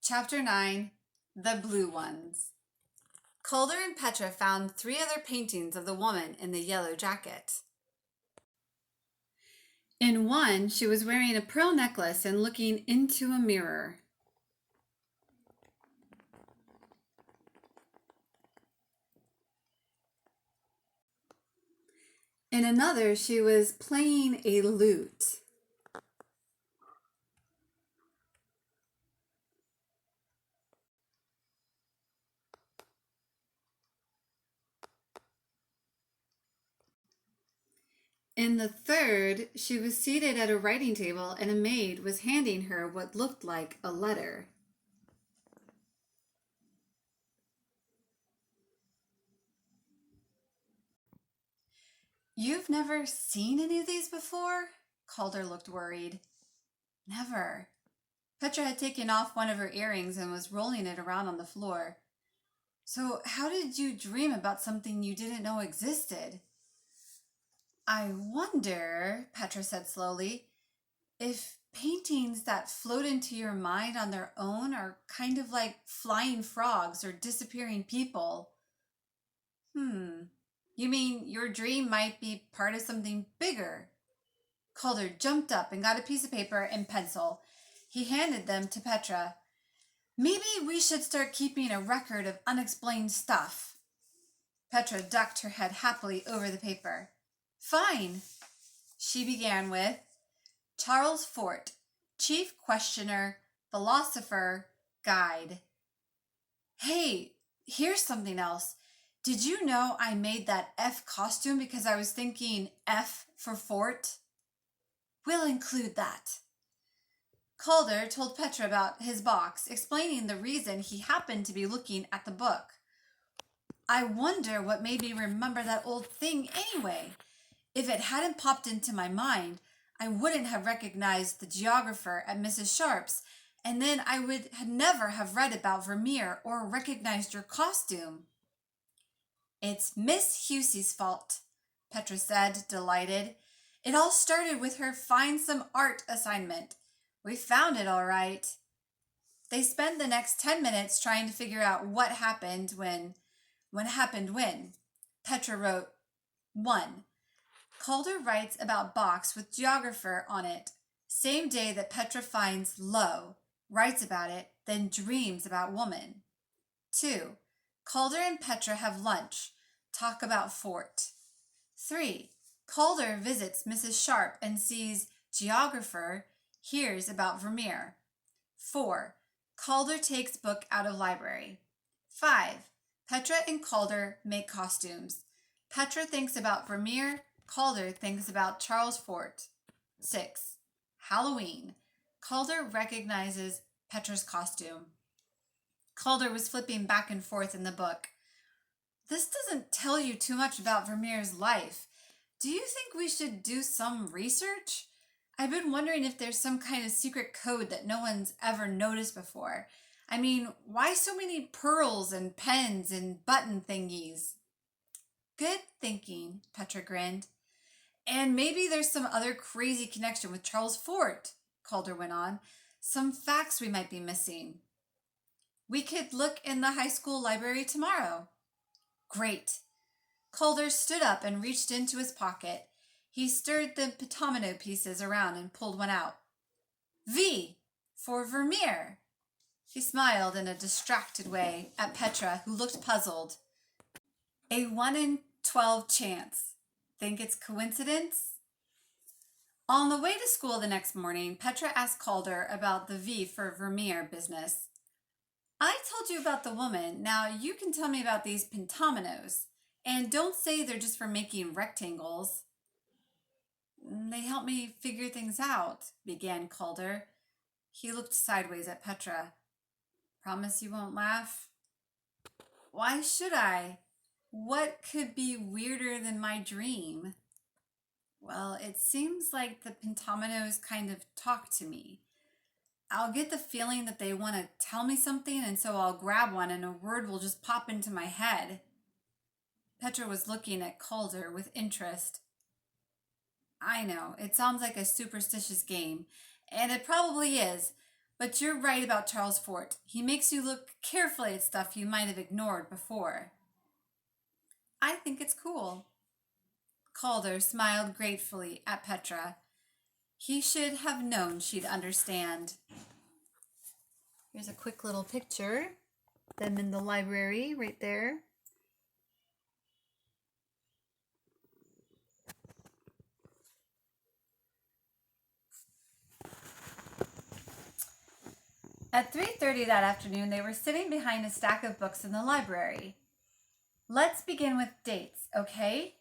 Chapter 9, The Blue Ones. Calder and Petra found 3 other paintings of the woman in the yellow jacket. In one, she was wearing a pearl necklace and looking into a mirror. In another, she was playing a lute. In the third, she was seated at a writing table and a maid was handing her what looked like a letter. You've never seen any of these before? Calder looked worried. Never. Petra had taken off one of her earrings and was rolling it around on the floor. So how did you dream about something you didn't know existed? I wonder, Petra said slowly, if paintings that float into your mind on their own are kind of like flying frogs or disappearing people. You mean your dream might be part of something bigger? Calder jumped up and got a piece of paper and pencil. He handed them to Petra. Maybe we should start keeping a record of unexplained stuff. Petra ducked her head happily over the paper. Fine. She began with Charles Fort, Chief Questioner, Philosopher, Guide. Hey, here's something else. Did you know I made that F costume because I was thinking F for Fort? We'll include that. Calder told Petra about his box, explaining the reason he happened to be looking at the book. I wonder what made me remember that old thing anyway. If it hadn't popped into my mind, I wouldn't have recognized the geographer at Mrs. Sharp's, and then I would never have read about Vermeer or recognized your costume. It's Miss Husey's fault, Petra said, delighted. It all started with her find some art assignment. We found it all right. They spent the next 10 minutes trying to figure out what happened when. Petra wrote 1. Calder writes about box with geographer on it. Same day that Petra finds low, writes about it, then dreams about woman. 2. Calder and Petra have lunch, talk about Fort. 3. Calder visits Mrs. Sharp and sees geographer, hears about Vermeer. 4. Calder takes book out of library. 5. Petra and Calder make costumes. Petra thinks about Vermeer, Calder thinks about Charles Fort. 6. Halloween. Calder recognizes Petra's costume. Calder was flipping back and forth in the book. This doesn't tell you too much about Vermeer's life. Do you think we should do some research? I've been wondering if there's some kind of secret code that no one's ever noticed before. I mean, why so many pearls and pens and button thingies? Good thinking, Petra grinned. And maybe there's some other crazy connection with Charles Fort, Calder went on. Some facts we might be missing. We could look in the high school library tomorrow. Great. Calder stood up and reached into his pocket. He stirred the petomino pieces around and pulled one out. V, for Vermeer. He smiled in a distracted way at Petra, who looked puzzled. A 1 in 12 chance. Think it's coincidence? On the way to school the next morning, Petra asked Calder about the V for Vermeer business. I told you about the woman. Now you can tell me about these pentominos. And don't say they're just for making rectangles. They help me figure things out, began Calder. He looked sideways at Petra. Promise you won't laugh? Why should I? What could be weirder than my dream? Well, it seems like the pentominos kind of talk to me. I'll get the feeling that they want to tell me something, and so I'll grab one and a word will just pop into my head. Petra was looking at Calder with interest. I know, it sounds like a superstitious game, and it probably is, But you're right about Charles Fort. He makes you look carefully at stuff you might have ignored before. I think it's cool. Calder smiled gratefully at Petra. He should have known she'd understand. Here's a quick little picture. Them in the library right there. At 3:30 that afternoon, they were sitting behind a stack of books in the library. Let's begin with dates, okay?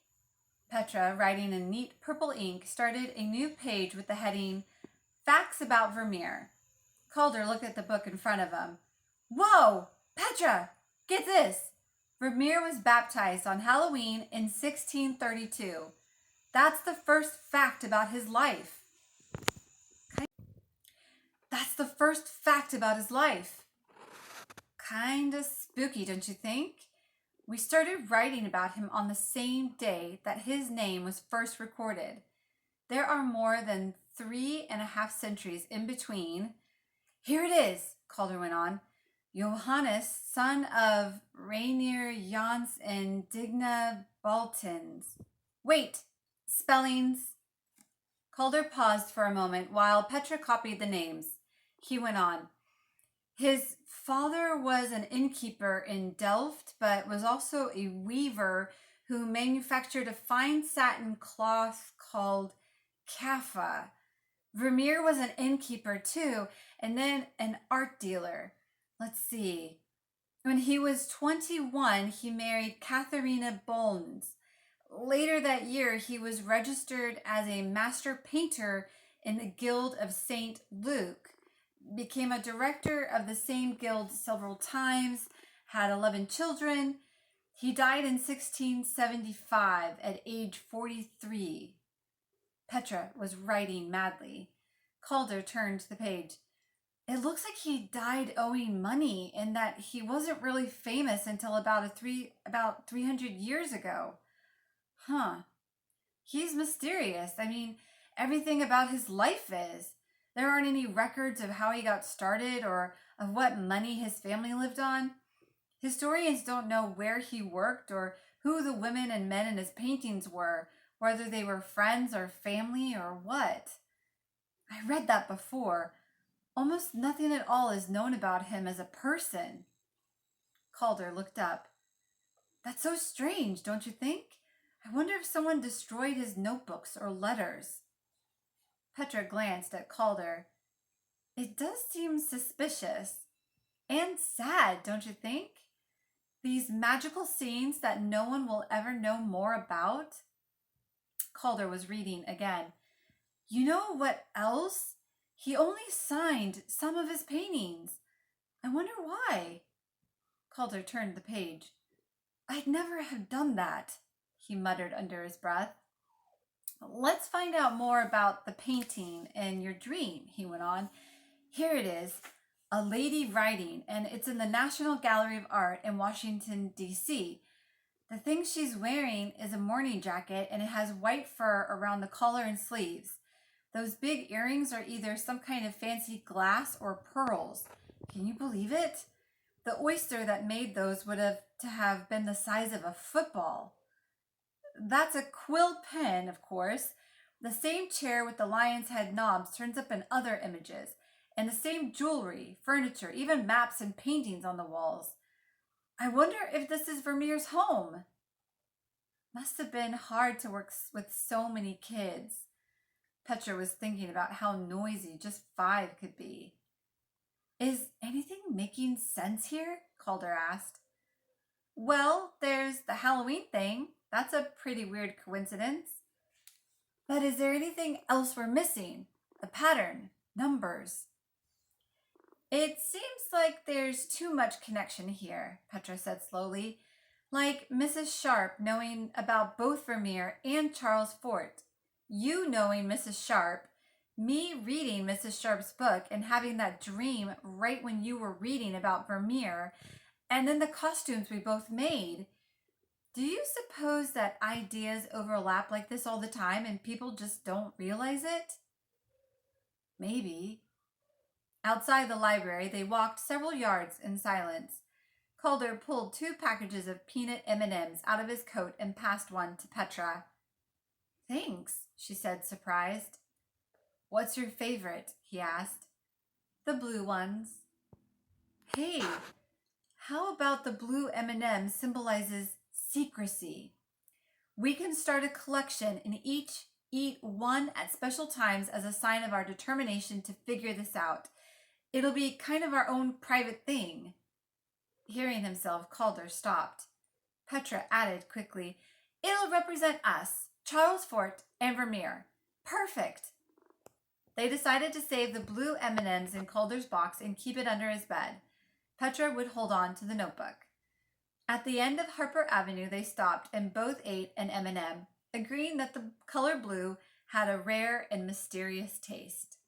Petra, writing in neat purple ink, started a new page with the heading, Facts About Vermeer. Calder looked at the book in front of him. Whoa! Petra! Get this! Vermeer was baptized on Halloween in 1632. That's the first fact about his life. That's the first fact about his life. Kinda spooky, don't you think? We started writing about him on the same day that his name was first recorded. There are more than 3.5 centuries in between. Here it is, Calder went on. Johannes, son of Rainier Jans and Digna Baltins. Wait, spellings. Calder paused for a moment while Petra copied the names. He went on. His father was an innkeeper in Delft, but was also a weaver who manufactured a fine satin cloth called kaffa. Vermeer was an innkeeper too, and then an art dealer. Let's see. When he was 21, he married Katharina Bollens. Later that year, he was registered as a master painter in the Guild of St. Luke, became a director of the same guild several times, had 11 children. He died in 1675 at age 43. Petra was writing madly. Calder turned the page. It looks like he died owing money and that he wasn't really famous until about 300 years ago. Huh. He's mysterious. I mean, everything about his life is. There aren't any records of how he got started or of what money his family lived on. Historians don't know where he worked or who the women and men in his paintings were, whether they were friends or family or what. I read that before. Almost nothing at all is known about him as a person. Calder looked up. That's so strange, don't you think? I wonder if someone destroyed his notebooks or letters. Petra glanced at Calder. It does seem suspicious. And sad, don't you think? These magical scenes that no one will ever know more about. Calder was reading again. You know what else? He only signed some of his paintings. I wonder why. Calder turned the page. I'd never have done that, he muttered under his breath. Let's find out more about the painting in your dream, he went on. Here it is, A Lady Writing, and it's in the National Gallery of Art in Washington, D.C. The thing she's wearing is a morning jacket, and it has white fur around the collar and sleeves. Those big earrings are either some kind of fancy glass or pearls. Can you believe it? The oyster that made those would have to have been the size of a football. That's a quill pen, of course. The same chair with the lion's head knobs turns up in other images, and the same jewelry, furniture, even maps and paintings on the walls. I wonder if this is Vermeer's home. Must have been hard to work with so many kids. Petra was thinking about how noisy just 5 could be. Is anything making sense here? Calder asked. Well, there's the Halloween thing. That's a pretty weird coincidence. But is there anything else we're missing? The pattern, numbers. It seems like there's too much connection here, Petra said slowly. Like Mrs. Sharp knowing about both Vermeer and Charles Fort. You knowing Mrs. Sharp, me reading Mrs. Sharp's book and having that dream right when you were reading about Vermeer, and then the costumes we both made. Do you suppose that ideas overlap like this all the time and people just don't realize it? Maybe. Outside the library, they walked several yards in silence. Calder pulled 2 packages of peanut M&Ms out of his coat and passed one to Petra. "Thanks," she said, surprised. "What's your favorite?" he asked. "The blue ones." "Hey, how about the blue M&M symbolizes secrecy? We can start a collection and each eat one at special times as a sign of our determination to figure this out. It'll be kind of our own private thing." Hearing himself, Calder stopped. Petra added quickly, "It'll represent us, Charles Fort and Vermeer. Perfect." They decided to save the blue M&Ms in Calder's box and keep it under his bed. Petra would hold on to the notebook. At the end of Harper Avenue, they stopped and both ate an M&M, agreeing that the color blue had a rare and mysterious taste.